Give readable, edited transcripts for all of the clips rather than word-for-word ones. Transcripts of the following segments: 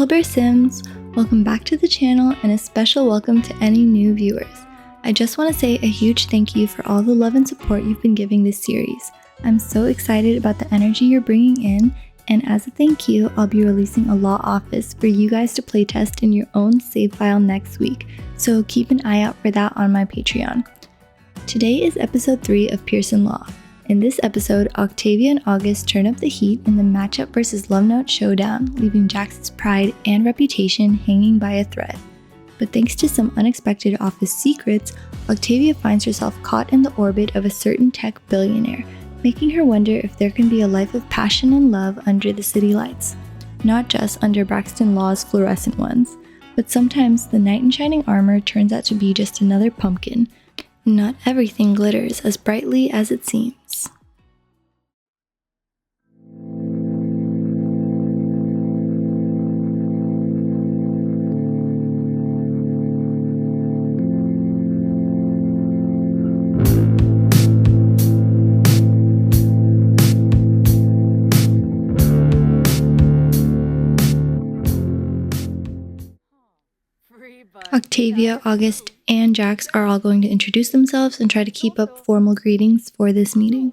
Hello Bear Sims! Welcome back to the channel and a special welcome to any new viewers. I just want to say a huge thank you for all the love and support you've been giving this series. I'm so excited about the energy you're bringing in, and as a thank you, I'll be releasing a law office for you guys to playtest in your own save file next week, so keep an eye out for that on my Patreon. Today is episode 3 of Pearson Law. In this episode, Octavia and August turn up the heat in the matchup versus LoveNote showdown, leaving Jax's pride and reputation hanging by a thread. But thanks to some unexpected office secrets, Octavia finds herself caught in the orbit of a certain tech billionaire, making her wonder if there can be a life of passion and love under the city lights. Not just under Braxton Law's fluorescent ones, but sometimes the knight in shining armor turns out to be just another pumpkin. Not everything glitters as brightly as it seems. Octavia, August, and Jax are all going to introduce themselves and try to keep up formal greetings for this meeting.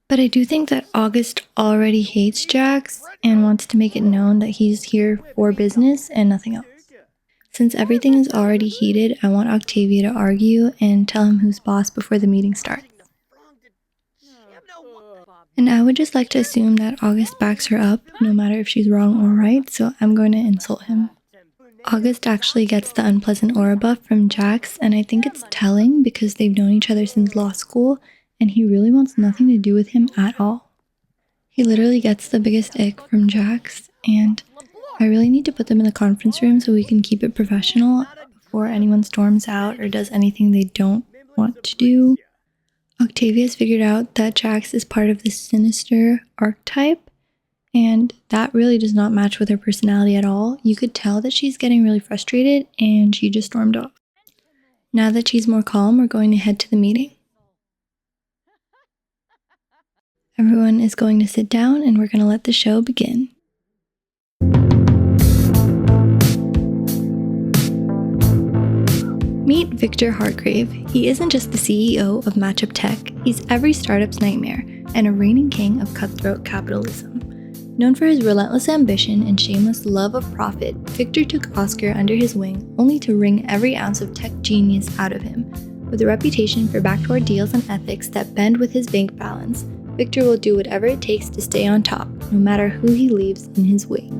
But I do think that August already hates Jax and wants to make it known that he's here for business and nothing else. Since everything is already heated, I want Octavia to argue and tell him who's boss before the meeting starts. And I would just like to assume that August backs her up, no matter if she's wrong or right, so I'm going to insult him. August actually gets the unpleasant aura buff from Jax, and I think it's telling because they've known each other since law school, and he really wants nothing to do with him at all. He literally gets the biggest ick from Jax, and I really need to put them in the conference room so we can keep it professional before anyone storms out or does anything they don't want to do. Octavia's figured out that Jax is part of the sinister archetype, and that really does not match with her personality at all. You could tell that she's getting really frustrated, and she just stormed off. Now that she's more calm, we're going to head to the meeting. Everyone is going to sit down, and we're going to let the show begin. Meet Victor Hargrave. He isn't just the CEO of Matchup Tech, he's every startup's nightmare, and a reigning king of cutthroat capitalism. Known for his relentless ambition and shameless love of profit, Victor took Oscar under his wing only to wring every ounce of tech genius out of him. With a reputation for backdoor deals and ethics that bend with his bank balance, Victor will do whatever it takes to stay on top, no matter who he leaves in his wake.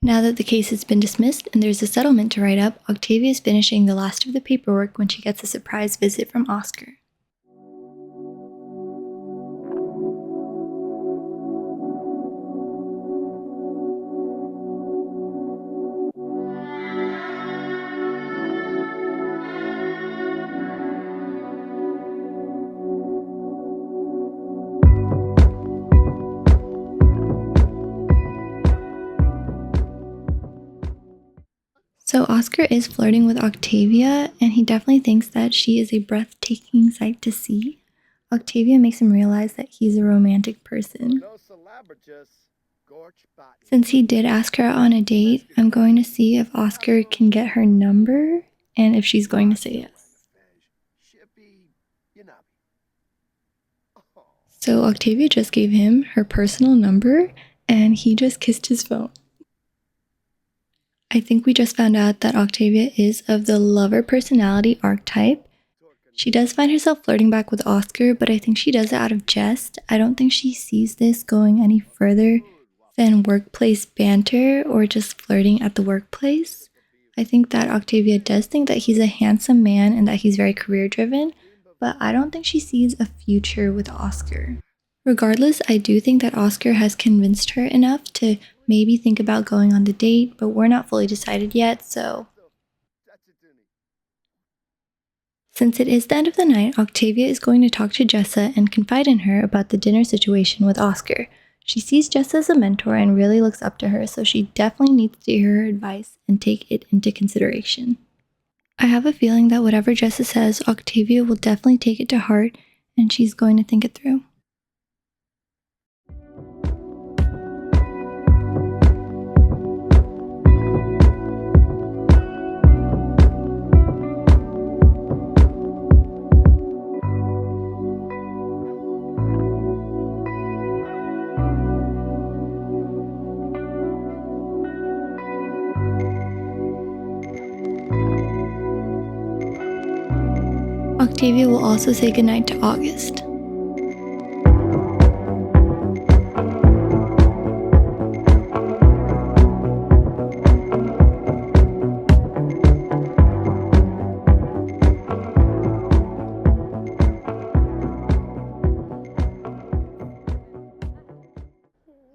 Now that the case has been dismissed and there's a settlement to write up, Octavia is finishing the last of the paperwork when she gets a surprise visit from Oscar. So Oscar is flirting with Octavia, and he definitely thinks that she is a breathtaking sight to see. Octavia makes him realize that he's a romantic person. Since he did ask her out on a date, I'm going to see if Oscar can get her number and if she's going to say yes. So Octavia just gave him her personal number and he just kissed his phone. I think we just found out that Octavia is of the lover personality archetype. She does find herself flirting back with Oscar, but I think she does it out of jest. I don't think she sees this going any further than workplace banter or just flirting at the workplace. I think that Octavia does think that he's a handsome man and that he's very career driven, but I don't think she sees a future with Oscar. Regardless, I do think that Oscar has convinced her enough to maybe think about going on the date, but we're not fully decided yet, so... Since it is the end of the night, Octavia is going to talk to Jessa and confide in her about the dinner situation with Oscar. She sees Jessa as a mentor and really looks up to her, so she definitely needs to hear her advice and take it into consideration. I have a feeling that whatever Jessa says, Octavia will definitely take it to heart and she's going to think it through. Octavia will also say goodnight to August.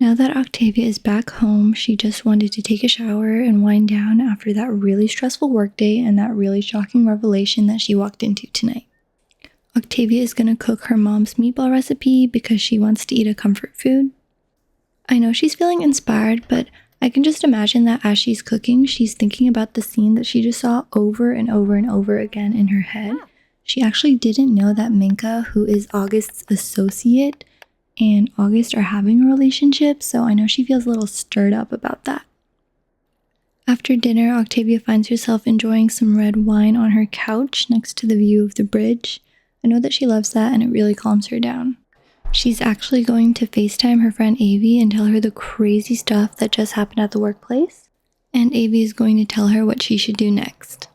Now that Octavia is back home, she just wanted to take a shower and wind down after that really stressful workday and that really shocking revelation that she walked into tonight. Octavia is going to cook her mom's meatball recipe because she wants to eat a comfort food. I know she's feeling inspired, but I can just imagine that as she's cooking, she's thinking about the scene that she just saw over and over and over again in her head. She actually didn't know that Minka, who is August's associate, and August are having a relationship, so I know she feels a little stirred up about that. After dinner, Octavia finds herself enjoying some red wine on her couch next to the view of the bridge. I know that she loves that and it really calms her down. She's actually going to FaceTime her friend Avi and tell her the crazy stuff that just happened at the workplace. And Avi is going to tell her what she should do next.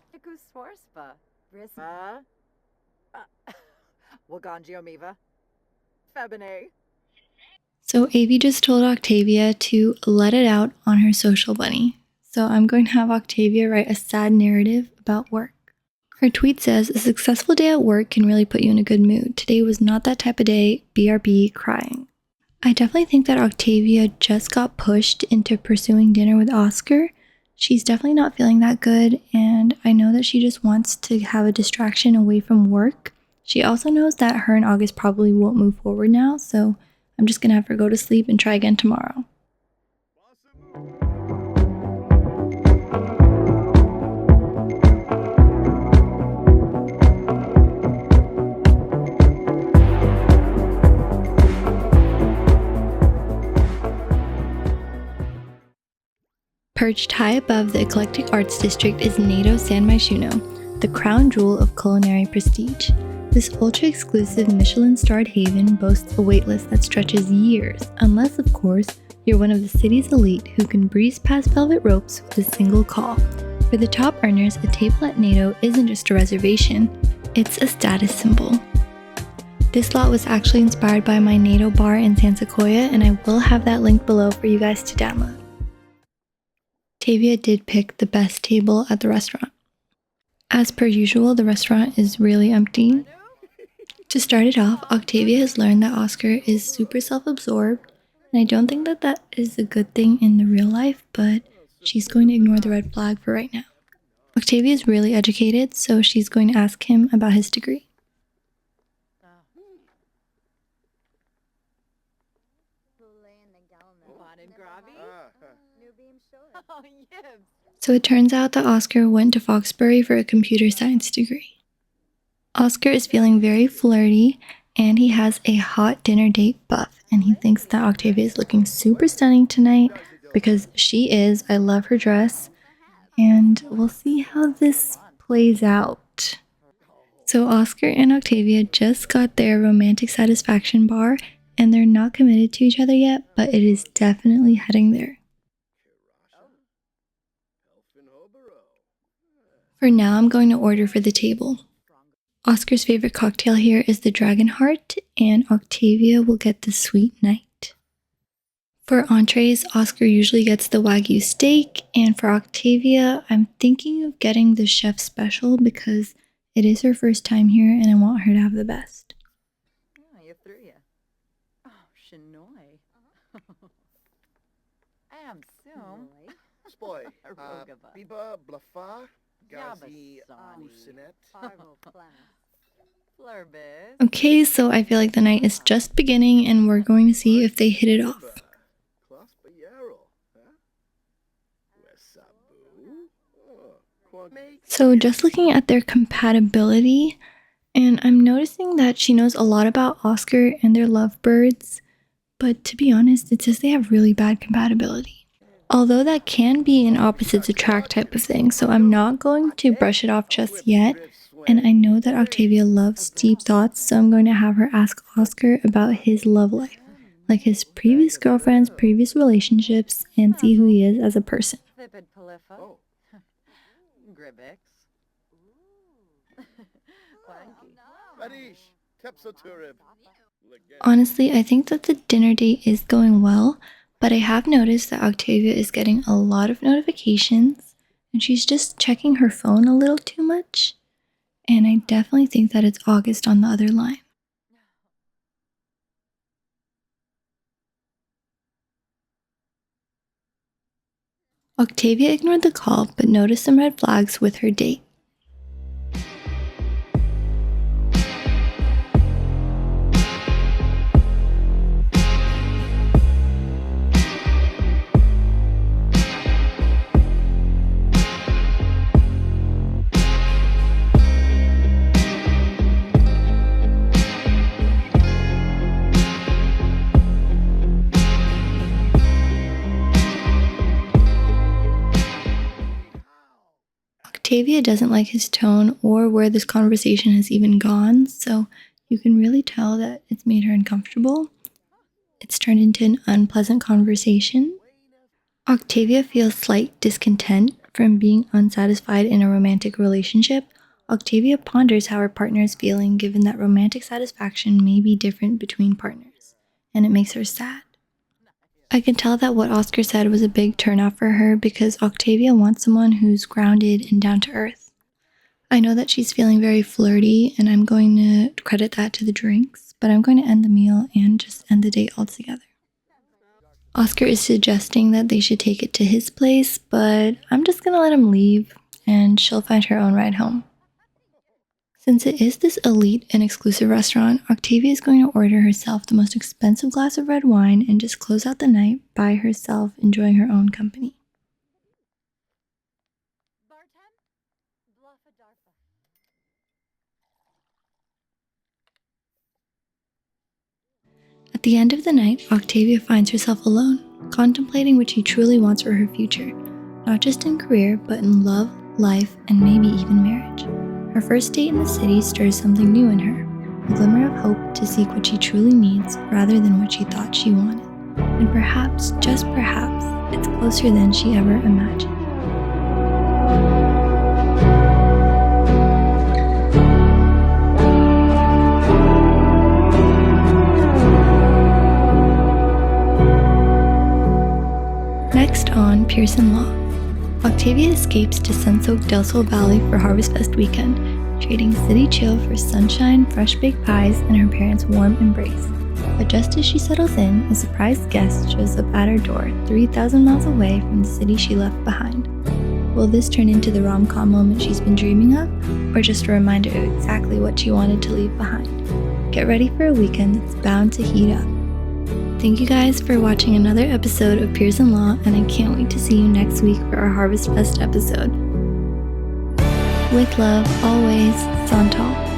So Avi just told Octavia to let it out on her social bunny. So I'm going to have Octavia write a sad narrative about work. Her tweet says, "A successful day at work can really put you in a good mood. Today was not that type of day, BRB, crying." I definitely think that Octavia just got pushed into pursuing dinner with Oscar. She's definitely not feeling that good, and I know that she just wants to have a distraction away from work. She also knows that her and August probably won't move forward now, so I'm just gonna have her go to sleep and try again tomorrow. Perched high above the eclectic arts district is NATO San Myshuno, the crown jewel of culinary prestige. This ultra-exclusive Michelin-starred haven boasts a waitlist that stretches years, unless, of course, you're one of the city's elite who can breeze past velvet ropes with a single call. For the top earners, a table at NATO isn't just a reservation, it's a status symbol. This lot was actually inspired by my NATO bar in San Sequoia, and I will have that linked below for you guys to download. Octavia did pick the best table at the restaurant. As per usual, the restaurant is really empty. To start it off, Octavia has learned that Oscar is super self-absorbed, and I don't think that that is a good thing in the real life, but she's going to ignore the red flag for right now. Octavia is really educated, so she's going to ask him about his degree. So it turns out that Oscar went to Foxbury for a computer science degree. Oscar is feeling very flirty, and he has a hot dinner date buff, and he thinks that Octavia is looking super stunning tonight because she is. I love her dress, and we'll see how this plays out. So Oscar and Octavia just got their romantic satisfaction bar, and they're not committed to each other yet, but it is definitely heading there. For now, I'm going to order for the table. Oscar's favorite cocktail here is the Dragon Heart, and Octavia will get the Sweet Night. For entrees, Oscar usually gets the Wagyu steak, and for Octavia, I'm thinking of getting the chef special because it is her first time here and I want her to have the best. Okay, so I feel like the night is just beginning and we're going to see if they hit it off. So just looking at their compatibility, and I'm noticing that she knows a lot about Oscar and their lovebirds, but to be honest, it says they have really bad compatibility. Although that can be an opposites attract type of thing, so I'm not going to brush it off just yet. And I know that Octavia loves deep thoughts, so I'm going to have her ask Oscar about his love life, like his previous girlfriends, previous relationships, and see who he is as a person. Honestly, I think that the dinner date is going well, but I have noticed that Octavia is getting a lot of notifications, and she's just checking her phone a little too much. And I definitely think that it's August on the other line. Octavia ignored the call, but noticed some red flags with her date. Octavia doesn't like his tone or where this conversation has even gone, so you can really tell that it's made her uncomfortable. It's turned into an unpleasant conversation. Octavia feels slight discontent from being unsatisfied in a romantic relationship. Octavia ponders how her partner is feeling given that romantic satisfaction may be different between partners, and it makes her sad. I can tell that what Oscar said was a big turnoff for her because Octavia wants someone who's grounded and down to earth. I know that she's feeling very flirty, and I'm going to credit that to the drinks, but I'm going to end the meal and just end the date altogether. Oscar is suggesting that they should take it to his place, but I'm just going to let him leave, and she'll find her own ride home. Since it is this elite and exclusive restaurant, Octavia is going to order herself the most expensive glass of red wine and just close out the night by herself, enjoying her own company. At the end of the night, Octavia finds herself alone, contemplating what she truly wants for her future, not just in career, but in love, life, and maybe even marriage. Her first date in the city stirs something new in her, a glimmer of hope to seek what she truly needs rather than what she thought she wanted. And perhaps, just perhaps, it's closer than she ever imagined. Next on Pearson Law. Octavia escapes to sun-soaked Del Sol Valley for Harvest Fest weekend, trading city chill for sunshine, fresh-baked pies, and her parents' warm embrace. But just as she settles in, a surprise guest shows up at her door 3,000 miles away from the city she left behind. Will this turn into the rom-com moment she's been dreaming of, or just a reminder of exactly what she wanted to leave behind? Get ready for a weekend that's bound to heat up. Thank you guys for watching another episode of Pearson Law, and I can't wait to see you next week for our Harvest Fest episode. With love, always, Santal.